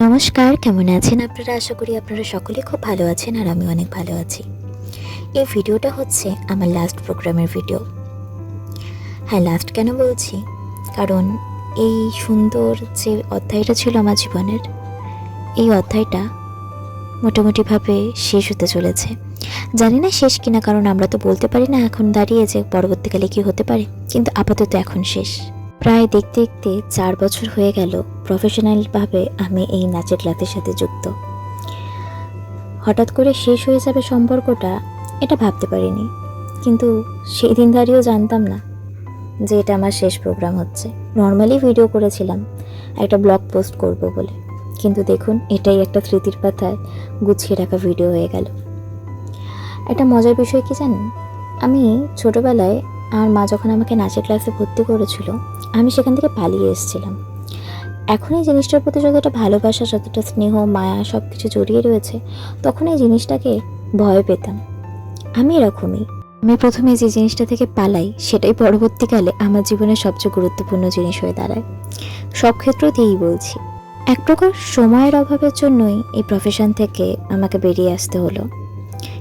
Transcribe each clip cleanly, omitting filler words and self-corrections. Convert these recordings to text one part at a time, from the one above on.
নমস্কার, কেমন আছেন আপনারা? আশা করি আপনারা সকলে খুব ভালো আছেন আর আমি অনেক ভালো আছি। এই ভিডিওটা হচ্ছে আমার লাস্ট প্রোগ্রামের ভিডিও। হ্যাঁ, লাস্ট কেন বলছি, কারণ এই সুন্দর যে অধ্যায়টা ছিল আমার জীবনের, এই অধ্যায়টা মোটামুটিভাবে শেষ হতে চলেছে। জানি না শেষ কিনা, কারণ আমরা তো বলতে পারি না এখন দাঁড়িয়ে যে পরবর্তীকালে কী হতে পারে, কিন্তু আপাতত এখন শেষ। প্রায় দেখতে দেখতে 4 বছর হয়ে গেল প্রফেশনালভাবে আমি এই নাচের ক্লাসের সাথে যুক্ত। হঠাৎ করে শেষ হয়ে যাবে সম্পর্কটা, এটা ভাবতে পারিনি, কিন্তু সেই দিন দাঁড়িয়েও জানতাম না যে এটা আমার শেষ প্রোগ্রাম হচ্ছে। নর্মালি ভিডিও করেছিলাম একটা ব্লগ পোস্ট করব বলে, কিন্তু দেখুন এটাই একটা স্মৃতির পাতায় গুছিয়ে রাখা ভিডিও হয়ে গেল। একটা মজার বিষয় কি জানেন, আমি ছোটোবেলায় আমার মা যখন আমাকে নাচের ক্লাসে ভর্তি করেছিল, আমি সেখান থেকে পালিয়ে এসেছিলাম। এখন এই জিনিসটার প্রতি যতটা ভালোবাসা, যতটা স্নেহ, মায়া সব কিছু জড়িয়ে রয়েছে, তখন এই জিনিসটাকে ভয় পেতাম। আমি এরকমই, আমি প্রথমে যে জিনিসটা থেকে পালাই, সেটাই পরবর্তীকালে আমার জীবনের সবচেয়ে গুরুত্বপূর্ণ জিনিস হয়ে দাঁড়ায়। সব ক্ষেত্রতেই বলছি, এক প্রকার সময়ের অভাবের জন্যই এই প্রফেশন থেকে আমাকে বেরিয়ে আসতে হলো,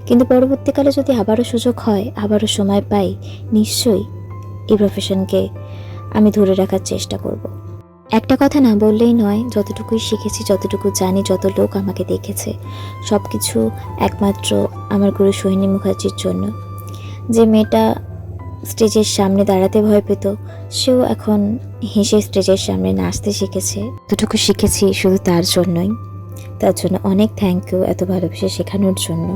কিন্তু পরবর্তীকালে যদি আবারও সুযোগ হয়, আবারও সময় পাই, নিশ্চয়ই এই প্রফেশনকে আমি ধরে রাখার চেষ্টা করব। একটা কথা না বললেই নয়, যতটুকুই শিখেছি, যতটুকু জানি, যত লোক আমাকে দেখেছে, সব কিছু একমাত্র আমার গুরু সোহিনী মুখার্জির জন্য। যে মেয়েটা স্টেজের সামনে দাঁড়াতে ভয় পেত, সেও এখন হেসে স্টেজের সামনে নাচতে শিখেছে। যতটুকু শিখেছি শুধু তার জন্যই। তার জন্য অনেক থ্যাংক ইউ, এত ভালোবেসে শেখানোর জন্য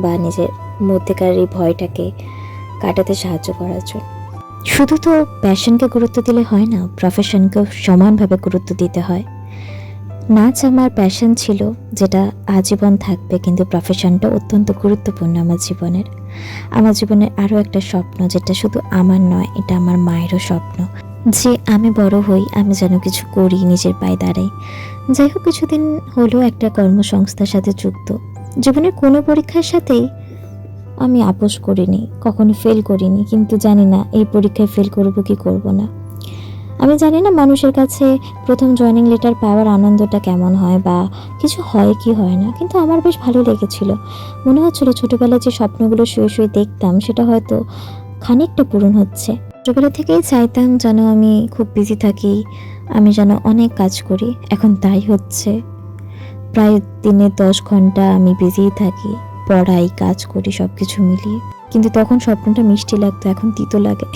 বা নিজের মধ্যেকার এই ভয়টাকে কাটাতে সাহায্য করার জন্য। শুধু তো প্যাশনকে গুরুত্ব দিলে হয় না, প্রফেশনকেও সমানভাবে গুরুত্ব দিতে হয়। নাচ আমার প্যাশন ছিল, যেটা আজীবন থাকবে, কিন্তু প্রফেশনটা অত্যন্ত গুরুত্বপূর্ণ আমার জীবনের। আমার জীবনের আরও একটা স্বপ্ন, যেটা শুধু আমার নয়, এটা আমার মায়েরও স্বপ্ন, যে আমি বড় হই, আমি যেন কিছু করি, নিজের পায়ে দাঁড়াই। যাই হোক, কিছুদিন হলো একটা কর্মসংস্থার সাথে যুক্ত। জীবনের কোনো পরীক্ষার সাথেই আমি আপোস করিনি, কখনো ফেল করিনি, কিন্তু জানি না এই পরীক্ষায় ফেল করবো কি করব না। আমি জানি না মানুষের কাছে প্রথম জয়েনিং লেটার পাওয়ার আনন্দটা কেমন হয়, বা কিছু হয় কি হয় না, কিন্তু আমার বেশ ভালো লেগেছিল। মনে হচ্ছিল ছোটোবেলায় যে স্বপ্নগুলো শুয়ে শুয়ে দেখতাম, সেটা হয়তো খানিকটা পূরণ হচ্ছে। ছোটোবেলা থেকেই চাইতাম যেন আমি খুব বিজি থাকি, আমি যেন অনেক কাজ করি। এখন তাই হচ্ছে, প্রায় দিনে 10 ঘন্টা আমি বিজিই থাকি, পড়াই, কাজ করি, সব কিছু মিলিয়ে। কিন্তু তখন স্বপ্নটা মিষ্টি লাগতো, এখন তিতো লাগে।